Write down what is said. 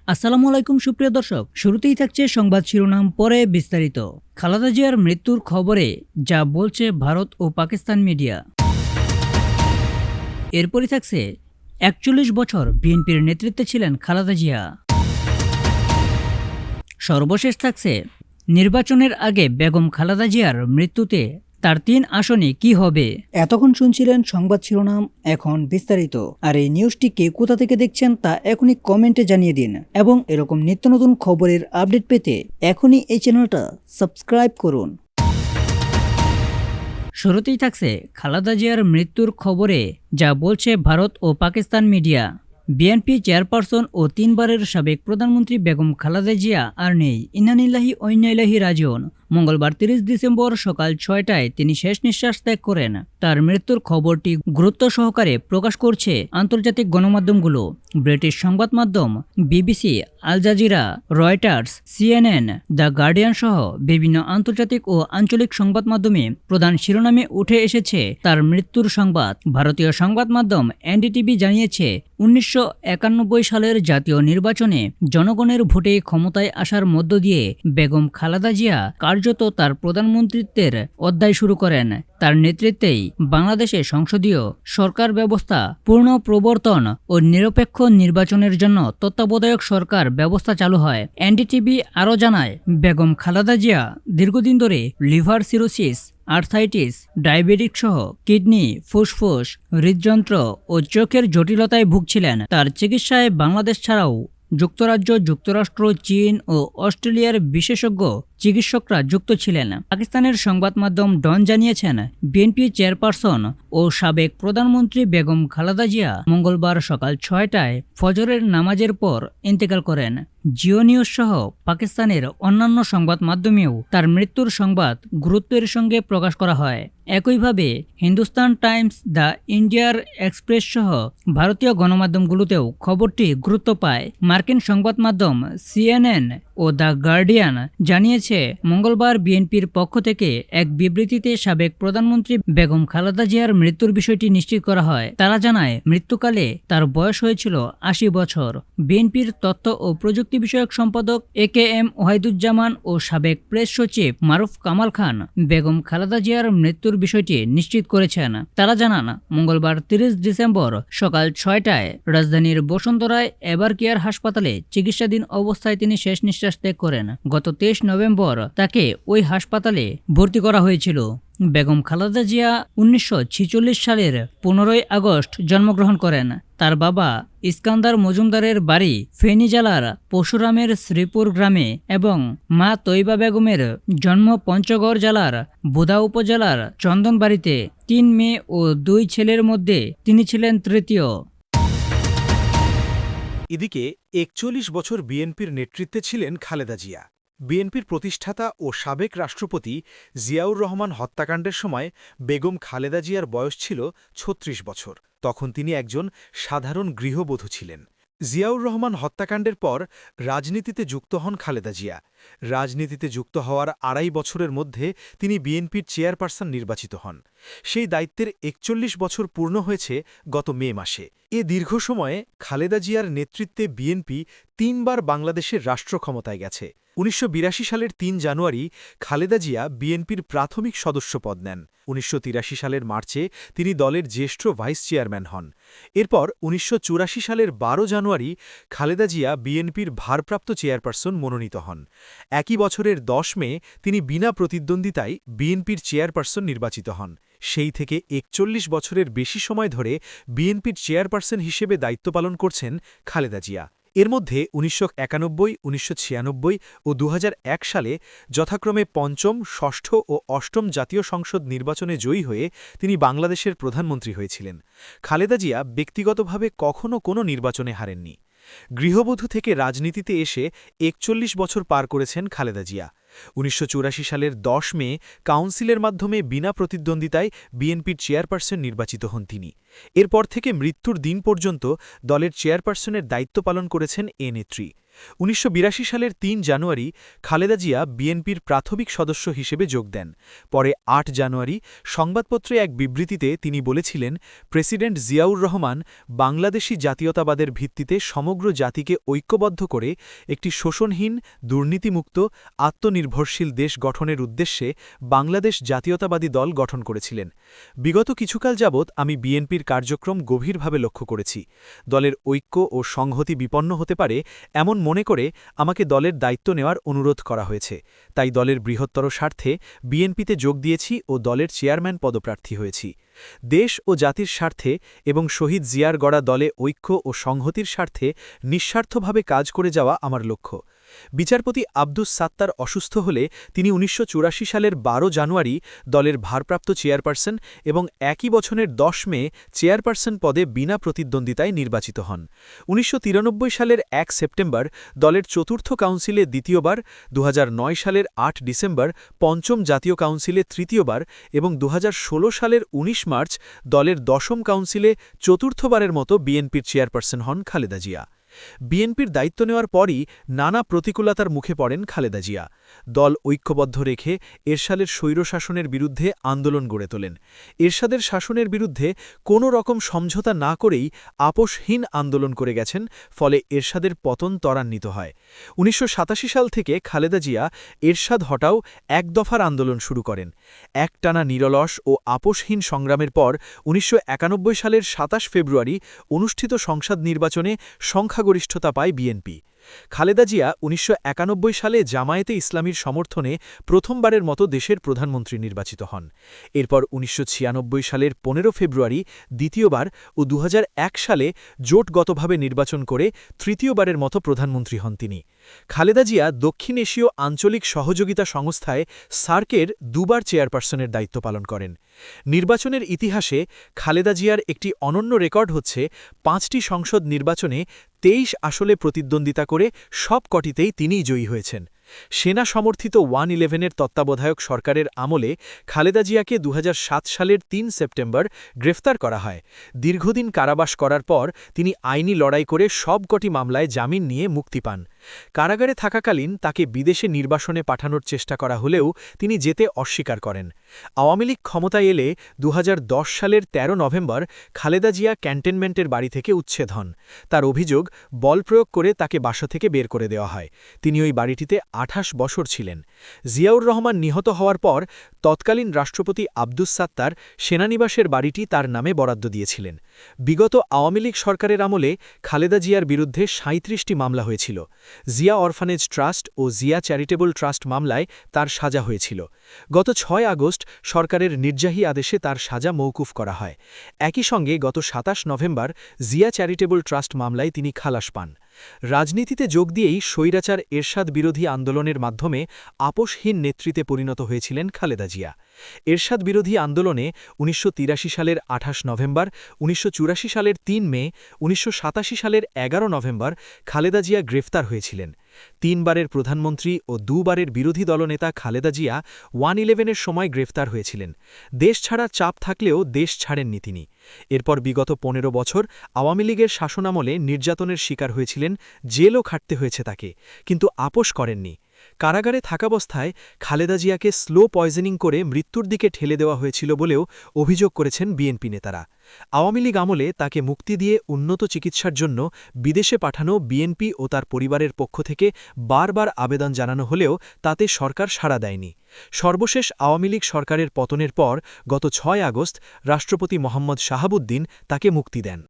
আসসালামু আলাইকুম সুপ্রিয় দর্শক, শুরুতেই থাকছে সংবাদ শিরোনাম, পরে বিস্তারিত। খালেদা জিয়ার মৃত্যুর খবরে যা বলছে ভারত ও পাকিস্তান মিডিয়া। এরপরই থাকছে ৪১ বছর বিএনপির নেতৃত্বে ছিলেন খালেদা জিয়া। সর্বশেষ থাকছে নির্বাচনের আগে বেগম খালেদা জিয়ার মৃত্যুতে তার ৩ আসনে কি হবে। এতক্ষণ শুনছিলেন সংবাদ শিরোনাম, এখন বিস্তারিত। আর এই নিউজটি কে কোথা থেকে দেখছেন তা এখনই কমেন্টে জানিয়ে দিন, এবং এরকম নিত্য নতুন খবরের আপডেট পেতে এখনই এই চ্যানেলটা সাবস্ক্রাইব করুন। শুরুতেই থাকছে খালেদা জিয়ার মৃত্যুর খবরে যা বলছে ভারত ও পাকিস্তান মিডিয়া। বিএনপি চেয়ারপারসন ও ৩ বারের সাবেক প্রধানমন্ত্রী বেগম খালেদা জিয়া আর নেই, ইন্নানিল্লাহি ওয়া ইন্না ইলাইহি রাজিউন। মঙ্গলবার ৩০ ডিসেম্বর সকাল ৬টায় তিনি শেষ নিঃশ্বাস ত্যাগ করেন। তার মৃত্যুর খবরটি গুরুত্ব সহকারে প্রকাশ করছে আন্তর্জাতিক গণমাধ্যমগুলো। ব্রিটিশ সংবাদ মাধ্যম BBC, Al Jazeera, Reuters, CNN, the Guardian সহ বিভিন্ন আন্তর্জাতিক ও আঞ্চলিক সংবাদ মাধ্যমে প্রধান শিরোনামে উঠে এসেছে তার মৃত্যুর সংবাদ। ভারতীয় সংবাদ মাধ্যম এনডিটিভি জানিয়েছে, ১৯৯১ সালের জাতীয় নির্বাচনে জনগণের ভোটে ক্ষমতায় আসার মধ্য দিয়ে বেগম খালেদা জিয়া কার্যত তার প্রধানমন্ত্রিত্বের অধ্যায় শুরু করেন। তার নেতৃত্বেই বাংলাদেশে সংসদীয় সরকার ব্যবস্থা পূর্ণ প্রবর্তন ও নিরপেক্ষ নির্বাচনের জন্য তত্ত্বাবধায়ক সরকার ব্যবস্থা চালু হয়। এনডিটিভি আরও জানায়, বেগম খালেদা জিয়া দীর্ঘদিন ধরে লিভার সিরোসিস, আর্থাইটিস, ডায়াবেটিক সহ কিডনি, ফুসফুস, হৃদযন্ত্র ও চোখের জটিলতায় ভুগছিলেন। তার চিকিৎসায় বাংলাদেশ ছাড়াও যুক্তরাজ্য, যুক্তরাষ্ট্র, চীন ও অস্ট্রেলিয়ার বিশেষজ্ঞ চিকিৎসকরা যুক্ত ছিলেন। পাকিস্তানের সংবাদ মাধ্যম ডন জানিয়েছেন, বিএনপি চেয়ারপারসন ও সাবেক প্রধানমন্ত্রী বেগম খালেদা জিয়া মঙ্গলবার সকাল ৬টায় ফজরের নামাজের পর ইন্তেকাল করেন। জিও নিউজ সহ পাকিস্তানের অন্যান্য সংবাদ মাধ্যমেও তার মৃত্যুর সংবাদ গুরুত্বের সঙ্গে প্রকাশ করা হয়। একইভাবে হিন্দুস্তান টাইমস, দ্য ইন্ডিয়ার এক্সপ্রেস সহ ভারতীয় গণমাধ্যমগুলোতেও খবরটি গুরুত্ব পায়। মার্কিন সংবাদ মাধ্যম সিএনএন ও দ্য গার্ডিয়ান জানিয়েছে, মঙ্গলবার বিএনপির পক্ষ থেকে এক বিবৃতিতে সাবেক প্রধানমন্ত্রী বেগম খালেদা জিয়ার মৃত্যুর বিষয়টি নিশ্চিত করা হয়। তারা জানায়, মৃত্যুকালে তার বয়স হয়েছিল ৮০ বছর। বিএনপির তথ্য ও প্রযুক্তি বিষয়ক সম্পাদক একেএম ওয়াহিদুজ্জামান ও সাবেক প্রেস সচিব মারুফ কামাল খান বেগম খালেদা জিয়ার মৃত্যুর বিষয়টি নিশ্চিত করেছেন। তারা জানান, মঙ্গলবার ৩০ ডিসেম্বর সকাল ৬টায় রাজধানীর বসুন্ধরায় এভার কেয়ার হাসপাতালে চিকিৎসাধীন অবস্থায় তিনি শেষ নিঃশ্বাস ত্যাগ করেন। গত ২৩ নভেম্বর তাকে ওই হাসপাতালে ভর্তি করা হয়েছিল। বেগম খালেদা জিয়া ১৯৪৬ সালের ১৫ই আগস্ট জন্মগ্রহণ করেন। তার বাবা ইস্কান্দার মজুমদারের বাড়ি ফেনী জেলার পরশুরামের শ্রীপুর গ্রামে এবং মা তৈবা বেগমের জন্ম পঞ্চগড় জেলার বুধা উপজেলার চন্দনবাড়িতে। ৩ মেয়ে ও ২ ছেলের মধ্যে তিনি ছিলেন তৃতীয়। এদিকে ৪১ বছর বিএনপির নেতৃত্বে ছিলেন খালেদা জিয়া। বিএনপির প্রতিষ্ঠাতা ও সাবেক রাষ্ট্রপতি জিয়াউর রহমান হত্যাকাণ্ডের সময় বেগম খালেদা জিয়ার বয়স ছিল ৩৬ বছর। তখন তিনি একজন সাধারণ গৃহবধূ ছিলেন। জিয়াউর রহমান হত্যাকাণ্ডের পর রাজনীতিতে যুক্ত হন খালেদা জিয়া। রাজনীতিতে যুক্ত হওয়ার ২.৫ বছরের মধ্যে তিনি বিএনপির চেয়ারপারসন নির্বাচিত হন। সেই দায়িত্বের ৪১ বছর পূর্ণ হয়েছে গত মে মাসে। এ দীর্ঘ সময়ে খালেদা জিয়ার নেতৃত্বে বিএনপি ৩ বার বাংলাদেশের রাষ্ট্র ক্ষমতায় গেছে। ১৯৮২ সালের ৩ জানুয়ারি খালেদা জিয়া বিএনপির প্রাথমিক সদস্য পদ নেন। ১৯৮৩ সালের মার্চে তিনি দলের জ্যেষ্ঠ ভাইস চেয়ারম্যান হন। এরপর ১৯৮৪ সালের ১২ জানুয়ারি খালেদা জিয়া বিএনপির ভারপ্রাপ্ত চেয়ারপারসন মনোনীত হন। একই বছরের ১০ মে তিনি বিনা প্রতিদ্বন্দ্বিতায় বিএনপির চেয়ারপারসন নির্বাচিত হন। সেই থেকে ৪১ বছরের বেশি সময় ধরে বিএনপির চেয়ারপারসন হিসেবে দায়িত্ব পালন করছেন খালেদা জিয়া। এর মধ্যে ১৯৯১, ১৯৯৬ ও ২০০১ সালে যথাক্রমে পঞ্চম, ষষ্ঠ ও অষ্টম জাতীয় সংসদ নির্বাচনে জয়ী হয়ে তিনি বাংলাদেশের প্রধানমন্ত্রী হয়েছিলেন। খালেদা জিয়া ব্যক্তিগতভাবে কখনও কোনো নির্বাচনে হারেননি। গৃহবধূ থেকে রাজনীতিতে এসে ৪১ বছর পার করেছেন খালেদা জিয়া। ১৯৮৪ সালের ১০ মে কাউন্সিলের মাধ্যমে বিনা প্রতিদ্বন্দ্বিতায় বিএনপির চেয়ারপারসন নির্বাচিত হন তিনি। এরপর থেকে মৃত্যুর দিন পর্যন্ত দলের চেয়ারপারসনের দায়িত্ব পালন করেছেন এ নেত্রী। 1982 সালের ৩ জানুয়ারি খালেদা জিয়া বিএনপির প্রাথমিক সদস্য হিসেবে যোগ দেন। পরে ৮ জানুয়ারি সংবাদপত্রে এক বিবৃতিতে তিনি বলেছিলেন, প্রেসিডেন্ট জিয়াউর রহমান বাংলাদেশি জাতীয়তাবাদের ভিত্তিতে সমগ্র জাতিকে ঐক্যবদ্ধ করে একটি শোষণহীন, দুর্নীতিমুক্ত, আত্মনির্ভরশীল দেশ গঠনের উদ্দেশ্যে বাংলাদেশ জাতীয়তাবাদী দল গঠন করেছিলেন। বিগত কিছুকাল যাবৎ আমি বিএনপির কার্যক্রম গভীরভাবে লক্ষ্য করেছি। দলের ঐক্য ও সংহতি বিপন্ন হতে পারে এমন মনে করে আমাকে দলের দায়িত্ব নেওয়ার অনুরোধ করা হয়েছে। তাই দলের বৃহত্তর স্বার্থে বিএনপিতে যোগ দিয়েছি ও দলের চেয়ারম্যান পদপ্রার্থী হয়েছি। দেশ ও জাতির স্বার্থে এবং শহীদ জিয়ার গড়া দলে ঐক্য ও সংহতির স্বার্থে নিঃস্বার্থভাবে কাজ করে যাওয়া আমার লক্ষ্য। বিচারপতি আব্দুস সাত্তার অসুস্থ হলে তিনি 1984 সালের 12 জানুয়ারি দলের ভারপ্রাপ্ত চেয়ারপারসন এবং একই বছরের 10 মে চেয়ারপারসন পদে বিনা প্রতিদ্বন্দ্বিতায় নির্বাচিত হন। 1993 সালের 1 সেপ্টেম্বর দলের চতুর্থ কাউন্সিলে দ্বিতীয়বার, 2009 সালের 8 ডিসেম্বর পঞ্চম জাতীয় কাউন্সিলে তৃতীয়বার এবং 2016 সালের 19 মার্চ দলের দশম কাউন্সিলে চতুর্থবারের মতো বিএনপির চেয়ারপারসন হন খালেদা জিয়া। বিএনপির দায়িত্ব নেওয়ার পরই নানা প্রতিকূলতার মুখে পড়েন খালেদা জিয়া। দল ঐক্যবদ্ধ রেখে এরশাদের স্বৈরশাসনের বিরুদ্ধে আন্দোলন গড়ে তোলেন। এরশাদের শাসনের বিরুদ্ধে কোনো রকম সমঝোতা না করেই আপোষহীন আন্দোলন করে গেছেন, ফলে এরশাদের পতন ত্বরান্বিত হয়। 1987 সাল থেকে খালেদা জিয়া এরশাদ হটাও এক দফার আন্দোলন শুরু করেন। একটানা নিরলস ও আপোষহীন সংগ্রামের পর 1991 সালের 27 ফেব্রুয়ারি অনুষ্ঠিত সংসদ নির্বাচনে সংখ্যাগরিষ্ঠতা পায় বিএনপি। খালেদা জিয়া 1991 সালে জামায়াতে ইসলামীর সমর্থনে প্রথমবারের মতো দেশের প্রধানমন্ত্রী নির্বাচিত হন। এরপর 1996 সালের 15 ফেব্রুয়ারি দ্বিতীয়বার ও 2001 সালে জোটগতভাবে নির্বাচন করে তৃতীয়বারের মতো প্রধানমন্ত্রী হন তিনি। খালেদা জিয়া দক্ষিণ এশীয় আঞ্চলিক সহযোগিতা সংস্থায় সার্কের দুবার চেয়ারপারসনের দায়িত্ব পালন করেন। নির্বাচনের ইতিহাসে খালেদা জিয়ার একটি অনন্য রেকর্ড হচ্ছে 5টি সংসদ নির্বাচনে 23 আসলে প্রতিদ্বন্দ্বিতা করে সব কটিতেই তিনিই জয়ী হয়েছেন। সেনা সমর্থিত 111-এর তত্ত্বাবধায়ক সরকারের আমলে খালেদা জিয়াকে 2007 সালের 3 সেপ্টেম্বর গ্রেফতার করা হয়। দীর্ঘদিন কারাবাস করার পর তিনি আইনি লড়াই করে সবকটি মামলায় জামিন নিয়ে মুক্তি পান। কারাগারে থাকাকালীন তাকে বিদেশে নির্বাসনে পাঠানোর চেষ্টা করা হলেও তিনি যেতে অস্বীকার করেন। আওয়ামী লীগ ক্ষমতায় এলে 2010 সালের 13 নভেম্বর খালেদা জিয়া ক্যান্টনমেন্টের বাড়ি থেকে উচ্ছেদ হন। তার অভিযোগ, বল প্রয়োগ করে তাকে বাসা থেকে বের করে দেওয়া হয়। তিনি ওই বাড়িটিতে 28 বছর ছিলেন। জিয়াউর রহমান নিহত হওয়ার পর তৎকালীন রাষ্ট্রপতি আব্দুস সাত্তার সেনানিবাসের বাড়িটি তার নামে বরাদ্দ দিয়েছিলেন। বিগত আওয়ামী লীগ সরকারের আমলে খালেদা জিয়ার বিরুদ্ধে 37টি মামলা হয়েছিল। জিয়া অরফানেজ ট্রাস্ট ও জিয়া চ্যারিটেবল ট্রাস্ট মামলায় তার সাজা হয়েছিল। গত 6 আগস্ট সরকারের নির্বাহী আদেশে তার সাজা মওকুফ করা হয়। একই সঙ্গে গত 27 নভেম্বর জিয়া চ্যারিটেবল ট্রাস্ট মামলায় তিনি খালাস পান। রাজনীতিতে যোগ দিয়েই স্বৈরাচার এরশাদ বিরোধী আন্দোলনের মাধ্যমে আপোষহীন নেতৃত্বে পরিণত হয়েছিলেন খালেদা জিয়া। এরশাদ বিরোধী আন্দোলনে 1983 সালের 28 নভেম্বর, 1984 সালের 3 মে, 1987 সালের 11 নভেম্বর খালেদা জিয়া গ্রেফতার হয়েছিলেন। 3 বারের প্রধানমন্ত্রী ও 2 বারের বিরোধী দলনেতা খালেদা জিয়া 111-এর সময় গ্রেফতার হয়েছিলেন। দেশ ছাড়ার চাপ থাকলেও দেশ ছাড়েননি তিনি। এরপর বিগত 15 বছর আওয়ামী লীগের শাসনামলে নির্যাতনের শিকার হয়েছিলেন, জেলও খাটতে হয়েছে তাকে, কিন্তু আপোষ করেননি। কারাগারে থাকাবস্থায় খালেদা জিয়াকে স্লো পয়জনিং করে মৃত্যুর দিকে ঠেলে দেওয়া হয়েছিল বলেও অভিযোগ করেছেন বিএনপি নেতারা। আওয়ামী লীগ আমলে তাকে মুক্তি দিয়ে উন্নত চিকিৎসার জন্য বিদেশে পাঠানো বিএনপি ও তার পরিবারের পক্ষ থেকে বারবার আবেদন জানানো হলেও তাতে সরকার সাড়া দেয়নি। সর্বশেষ আওয়ামী লীগ সরকারের পতনের পর গত 6 আগস্ট রাষ্ট্রপতি মোহাম্মদ শাহাবুদ্দিন তাকে মুক্তি দেন।